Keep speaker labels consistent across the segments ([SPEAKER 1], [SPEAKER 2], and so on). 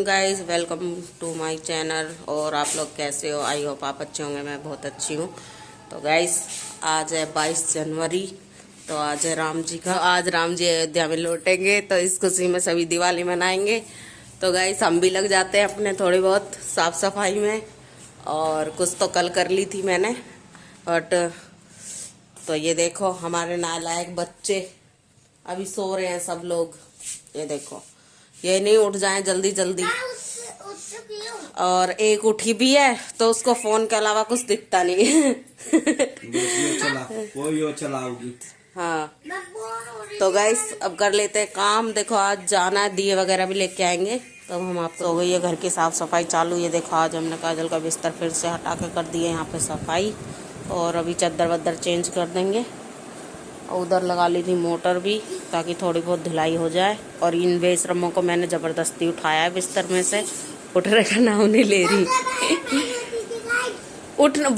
[SPEAKER 1] Morning guys, welcome to my channel. और आप लोग कैसे हो? आई होप आप अच्छे होंगे। मैं बहुत अच्छी हूँ। तो गाइस, आज है 22 जनवरी। तो आज है राम जी का, आज राम जी अयोध्या में लौटेंगे, तो इस खुशी में सभी दिवाली मनाएंगे। तो गाइस, हम भी लग जाते हैं अपने थोड़ी बहुत साफ सफाई में। और कुछ तो कल कर ली थी मैंने, बट तो ये देखो हमारे नालायक बच्चे अभी सो रहे हैं सब लोग। ये देखो, ये नहीं उठ जाएं जल्दी जल्दी। और एक उठी भी है तो उसको फोन के अलावा कुछ दिखता नहीं है।
[SPEAKER 2] वो चलाओगी।
[SPEAKER 1] हाँ, तो गाइस अब कर लेते हैं काम। देखो आज जाना है, दिए वगैरह भी लेके आएंगे। तो हम आपको हो गई है घर की साफ सफाई चालू। ये देखो, आज हमने काजल का बिस्तर फिर से हटा के कर दिए यहाँ पे सफाई। और अभी चद्दर वद्दर चेंज कर देंगे। और उधर लगा ली थी मोटर भी, ताकि थोड़ी बहुत धुलाई हो जाए। और इन बेशरमों को मैंने ज़बरदस्ती उठाया है बिस्तर में से। उठने का नाम नहीं ले रही। उठने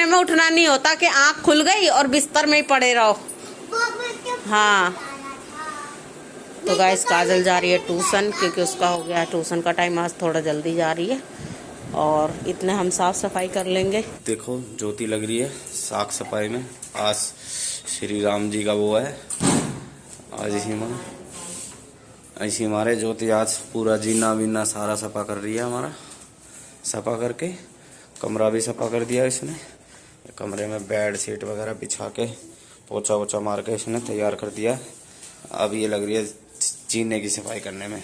[SPEAKER 1] में उठना नहीं होता कि आँख खुल गई और बिस्तर में ही पड़े रहो। हाँ, तो गाइस काजल जा रही है ट्यूशन, क्योंकि उसका हो गया ट्यूशन का टाइम। आज थोड़ा जल्दी जा रही है और इतने हम साफ सफाई कर लेंगे।
[SPEAKER 2] देखो ज्योति लग रही है साफ सफाई में। आज श्री राम जी का वो है। आज ऐसी हमारे ज्योति आज पूरा जीना वीना सारा सफा कर रही है। हमारा सफा करके कमरा भी सफा कर दिया इसने। कमरे में बेड शीट वगैरह बिछा के पोछा वोछा मार के इसने तैयार कर दिया। अब ये लग रही है जीने की सफाई करने में।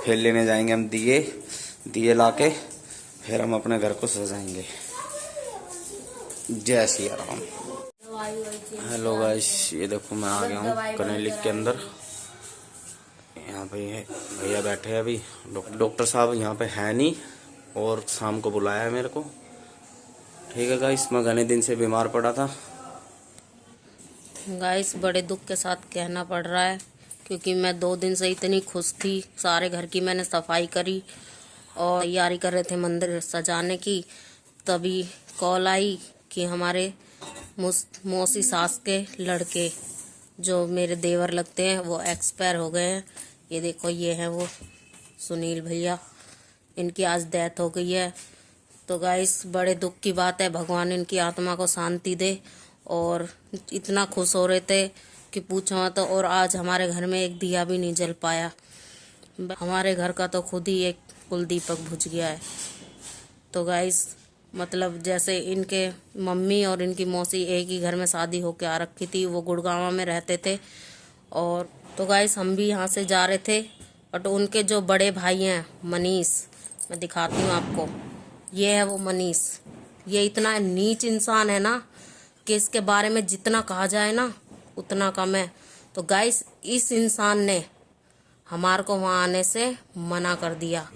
[SPEAKER 2] फिर लेने जाएंगे हम दिए लाके, फिर हम अपने घर को सजाएंगे। जय श्री राम। हेलो गाइस, ये देखो मैं आ गया हूँ कनेलिक के अंदर। यहाँ पे भैया बैठे हैं अभी। डॉक्टर साहब यहाँ पे है नहीं और शाम को बुलाया है मेरे को। ठीक है गाइस, मैं घने दिन से बीमार पड़ा था।
[SPEAKER 1] गाइस, बड़े दुख के साथ कहना पड़ रहा है, क्योंकि मैं 2 दिन से इतनी खुश थी। सारे घर की मैंने सफाई करी और तैयारी कर रहे थे मंदिर सजाने की। तभी कॉल आई कि हमारे मौसी सास के लड़के, जो मेरे देवर लगते हैं, वो एक्सपायर हो गए हैं। ये देखो, ये हैं वो सुनील भैया, इनकी आज डेथ हो गई है। तो गाइस, बड़े दुख की बात है। भगवान इनकी आत्मा को शांति दे। और इतना खुश हो रहे थे कि पूछो मत। और आज हमारे घर में एक दिया भी नहीं जल पाया। हमारे घर का तो खुद ही एक कुल दीपक बुझ गया है। तो गाइस, मतलब जैसे इनके मम्मी और इनकी मौसी एक ही घर में शादी होके आ रखी थी। वो गुड़गांव में रहते थे। और तो गाइस, हम भी यहाँ से जा रहे थे, बट उनके जो बड़े भाई हैं मनीष, मैं दिखाती हूँ आपको। ये है वो मनीष। ये इतना नीच इंसान है ना कि इसके बारे में जितना कहा जाए ना उतना कम है। तो गाइस, इस इंसान ने हमारे को वहाँ आने से मना कर दिया।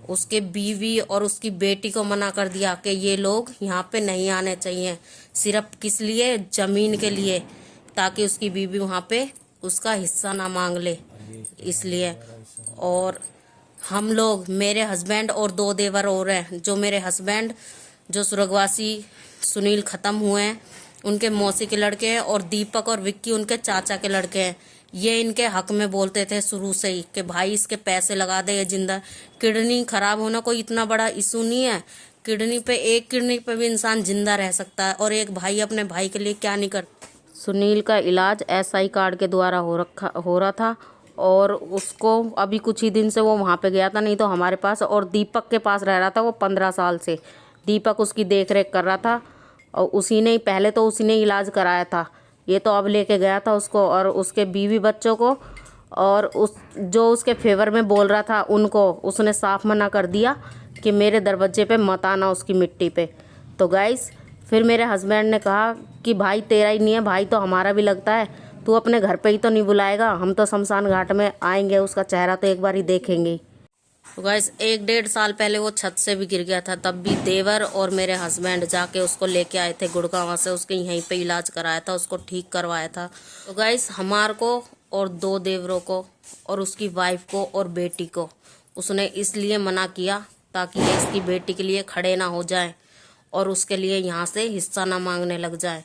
[SPEAKER 1] उसके बीवी और उसकी बेटी को मना कर दिया कि ये लोग यहाँ पे नहीं आने चाहिए। सिर्फ किस लिए? जमीन के लिए, ताकि उसकी बीवी वहाँ पे उसका हिस्सा ना मांग ले, इसलिए। और हम लोग, मेरे हस्बैंड और 2 देवर और हैं। जो मेरे हस्बैंड जो स्वर्गवासी सुनील खत्म हुए हैं, उनके मौसी के लड़के हैं। और दीपक और विक्की उनके चाचा के लड़के हैं। ये इनके हक में बोलते थे शुरू से ही कि भाई इसके पैसे लगा दे, ये जिंदा। किडनी खराब होना कोई इतना बड़ा इशू नहीं है। एक किडनी पे भी इंसान जिंदा रह सकता है। और एक भाई अपने भाई के लिए क्या नहीं कर। सुनील का इलाज SI कार्ड के द्वारा हो रहा था। और उसको अभी कुछ ही दिन से वो वहाँ पे गया था, नहीं तो हमारे पास और दीपक के पास रह रहा था वो 15 साल से। दीपक उसकी देख रेख कर रहा था। और उसी ने पहले तो उसी ने इलाज कराया था। ये तो अब लेके गया था उसको और उसके बीवी बच्चों को। और जो उसके फेवर में बोल रहा था उनको उसने साफ मना कर दिया कि मेरे दरवाजे पे मत आना, उसकी मिट्टी पे। तो गाइस, फिर मेरे हस्बैंड ने कहा कि भाई तेरा ही नहीं है, भाई तो हमारा भी लगता है। तू अपने घर पे ही तो नहीं बुलाएगा? हम तो शमशान घाट में आएंगे, उसका चेहरा तो एक बार ही देखेंगे। तो गाइस, 1-1.5 साल पहले वो छत से भी गिर गया था। तब भी देवर और मेरे हस्बैंड जाके उसको लेके आए थे गुड़गांव से। उसके यहीं पे इलाज कराया था, उसको ठीक करवाया था। तो गाइस, हमार को और 2 देवरों को और उसकी वाइफ को और बेटी को उसने इसलिए मना किया ताकि ये इसकी बेटी के लिए खड़े ना हो जाए और उसके लिए यहाँ से हिस्सा ना मांगने लग जाए।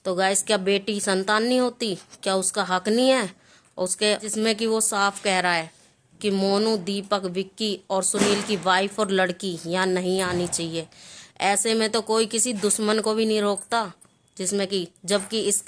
[SPEAKER 1] तो गाइस, क्या बेटी संतान नहीं होती? क्या उसका हक नहीं है उसके? जिसमें कि वो साफ कह रहा है कि मोनू, दीपक, विक्की और सुनील की वाइफ और लड़की यहाँ नहीं आनी चाहिए। ऐसे में तो कोई किसी दुश्मन को भी नहीं रोकता, जिसमें कि जबकि इस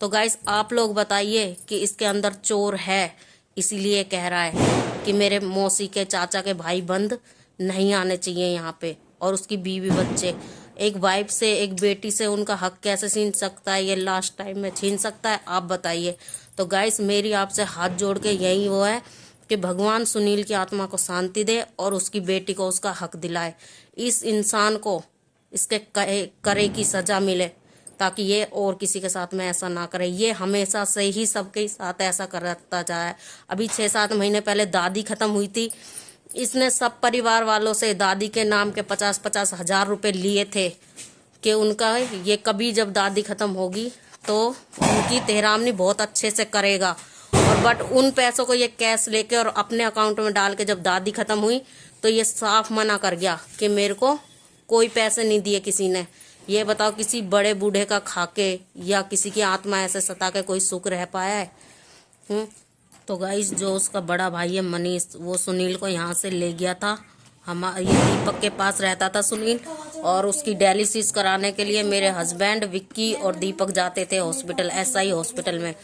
[SPEAKER 1] तो गाइस आप लोग बताइए कि इसके अंदर चोर है, इसीलिए कह रहा है कि मेरे मौसी के चाचा के भाई बंद नहीं आने चाहिए यहाँ पे, और उसकी बीवी बच्चे। एक वाइफ से, एक बेटी से उनका हक कैसे छीन सकता है ये लास्ट टाइम में? छीन सकता है? आप बताइए। तो गाइस मेरी आपसे हाथ जोड़ के यही वो है कि भगवान सुनील की आत्मा को शांति दे और उसकी बेटी को उसका हक दिलाए। इस इंसान को इसके करे की सजा मिले, ताकि ये और किसी के साथ में ऐसा ना करे। ये हमेशा से ही सबके साथ ऐसा करता जाए। अभी 6-7 महीने पहले दादी खत्म हुई थी, इसने सब परिवार वालों से दादी के नाम के 50-50 हजार रुपए लिए थे कि उनका ये कभी जब दादी खत्म होगी तो उनकी तेहरामनी बहुत अच्छे से करेगा। और बट उन पैसों को ये कैश लेके और अपने अकाउंट में डाल के जब दादी खत्म हुई तो ये साफ मना कर गया कि मेरे को कोई पैसे नहीं दिए किसी ने। ये बताओ किसी बड़े बूढ़े का खाके या किसी की आत्मा ऐसे सता के कोई सुख रह पाया है? तो गाइस जो उसका बड़ा भाई है मनीष, वो सुनील को यहाँ से ले गया था। ये दीपक के पास रहता था सुनील, और उसकी डायलिसिस कराने के लिए मेरे हस्बैंड, विक्की और दीपक जाते थे हॉस्पिटल, एसआई हॉस्पिटल में।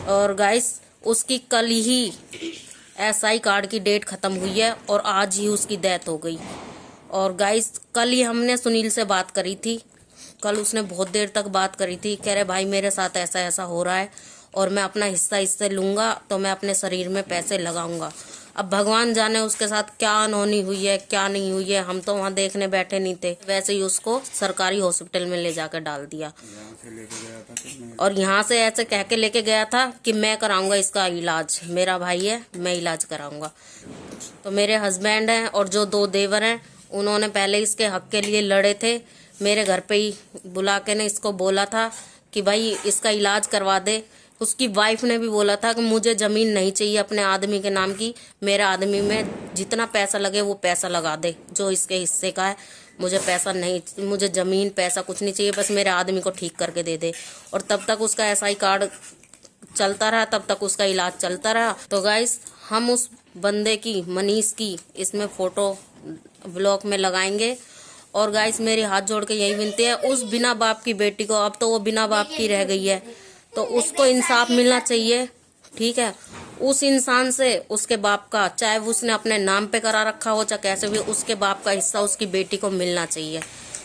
[SPEAKER 1] और गाइस उसकी कल ही एसआई कार्ड की डेट खत्म हुई है और आज ही उसकी डेथ हो गई। और गाइस कल ही हमने सुनील से बात करी थी, कल उसने बहुत देर तक बात करी थी। कह रहे भाई मेरे साथ ऐसा ऐसा हो रहा है और मैं अपना हिस्सा इससे लूँगा तो मैं अपने शरीर में पैसे लगाऊंगा। अब भगवान जाने उसके साथ क्या अनहोनी हुई है, क्या नहीं हुई है, हम तो वहाँ देखने बैठे नहीं थे। वैसे ही उसको सरकारी हॉस्पिटल में ले जाकर डाल दिया, और यहाँ से ऐसे कह के लेके गया था कि मैं कराऊंगा इसका इलाज, मेरा भाई है मैं इलाज कराऊंगा। तो मेरे हस्बैंड हैं और जो 2 देवर हैं उन्होंने पहले इसके हक के लिए लड़े थे। मेरे घर पे ही बुला के ने इसको बोला था कि भाई इसका इलाज करवा दे। उसकी वाइफ ने भी बोला था कि मुझे ज़मीन नहीं चाहिए अपने आदमी के नाम की, मेरा आदमी में जितना पैसा लगे वो पैसा लगा दे जो इसके हिस्से का है, मुझे पैसा नहीं, मुझे ज़मीन पैसा कुछ नहीं चाहिए, बस मेरे आदमी को ठीक करके दे दे। और तब तक उसका एसआई कार्ड चलता रहा, तब तक उसका इलाज चलता रहा। तो गाइस हम उस बंदे की, मनीष की, इसमें फ़ोटो ब्लॉग में लगाएंगे। और गाइस मेरी हाथ जोड़ के यही विनती है, उस बिना बाप की बेटी को, अब तो वो बिना बाप की रह गई है, तो उसको इंसाफ मिलना चाहिए। ठीक है, उस इंसान से उसके बाप का, चाहे उसने अपने नाम पे करा रखा हो चाहे कैसे भी, उसके बाप का हिस्सा उसकी बेटी को मिलना चाहिए।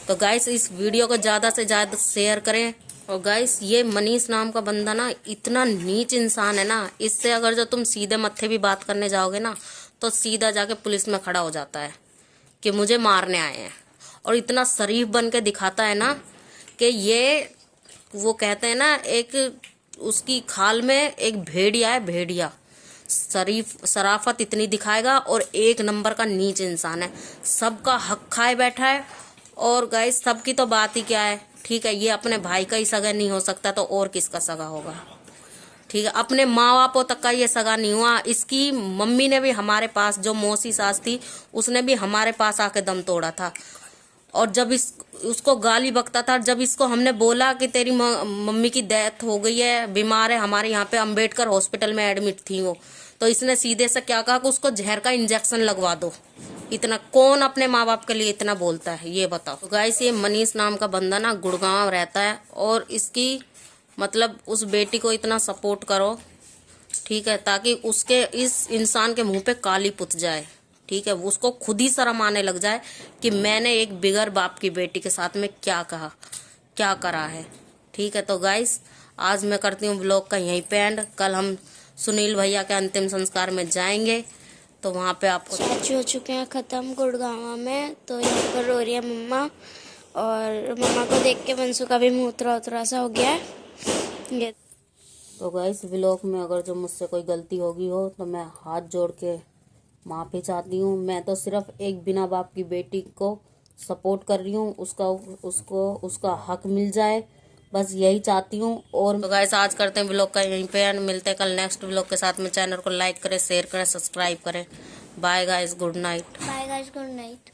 [SPEAKER 1] तो गाइस इस वीडियो को ज़्यादा से ज़्यादा शेयर करें। और गाइस ये मनीष नाम का बंदा ना इतना नीच इंसान है ना, इससे अगर जो तुम सीधे मत्थे भी बात करने जाओगे ना तो सीधा जाके पुलिस में खड़ा हो जाता है कि मुझे मारने आए हैं। और इतना शरीफ बन के दिखाता है ना कि ये, वो कहते हैं ना, एक उसकी खाल में एक भेड़िया है, भेड़िया। शराफत इतनी दिखाएगा और एक नंबर का नीच इंसान है, सबका हक खाए बैठा है। और गाइस सबकी तो बात ही क्या है, ठीक है, ये अपने भाई का ही सगा नहीं हो सकता तो और किसका सगा होगा? ठीक है, अपने माँ बापों तक का ये सगा नहीं हुआ। इसकी मम्मी ने भी हमारे पास, जो मौसी सास थी, उसने भी हमारे पास आके दम तोड़ा था। और जब उसको गाली बकता था, जब इसको हमने बोला कि तेरी मम्मी की डेथ हो गई है, बीमार है, हमारे यहाँ पे अंबेडकर हॉस्पिटल में एडमिट थी वो, तो इसने सीधे से क्या कहा कि उसको जहर का इंजेक्शन लगवा दो। इतना कौन अपने माँ बाप के लिए इतना बोलता है, ये बताओ। तो गाइस ये मनीष नाम का बंदा ना गुड़गांव रहता है, और इसकी मतलब उस बेटी को इतना सपोर्ट करो, ठीक है, ताकि उसके, इस इंसान के मुंह पे काली पुत जाए। ठीक है, उसको खुद ही शर्म आने लग जाए कि मैंने एक बिगर बाप की बेटी के साथ में क्या कहा, क्या करा है। ठीक है, तो गाइस आज मैं करती हूँ ब्लॉग का यहीं पे एंड। कल हम सुनील भैया के अंतिम संस्कार में जाएंगे, तो वहाँ पे आपको
[SPEAKER 3] स्टैचू हो चुके हैं ख़त्म गुड़गांव में। तो यहाँ पर रो रही है मम्मा, और मम्मा को देख के मंसू का भी मुँह उतरा सा हो गया है ये।
[SPEAKER 1] तो गाइस व्लॉग में अगर जो मुझसे कोई गलती होगी हो तो मैं हाथ जोड़ के माफ़ी चाहती हूँ। मैं तो सिर्फ एक बिना बाप की बेटी को सपोर्ट कर रही हूँ, उसका हक मिल जाए, बस यही चाहती हूँ। और तो गाइस आज करते हैं व्लॉग का यहीं पे एंड, मिलते हैं कल नेक्स्ट व्लॉग के साथ में। चैनल को लाइक करें, शेयर करें, सब्सक्राइब करें। Bye guys, good night.
[SPEAKER 3] Bye guys, good night.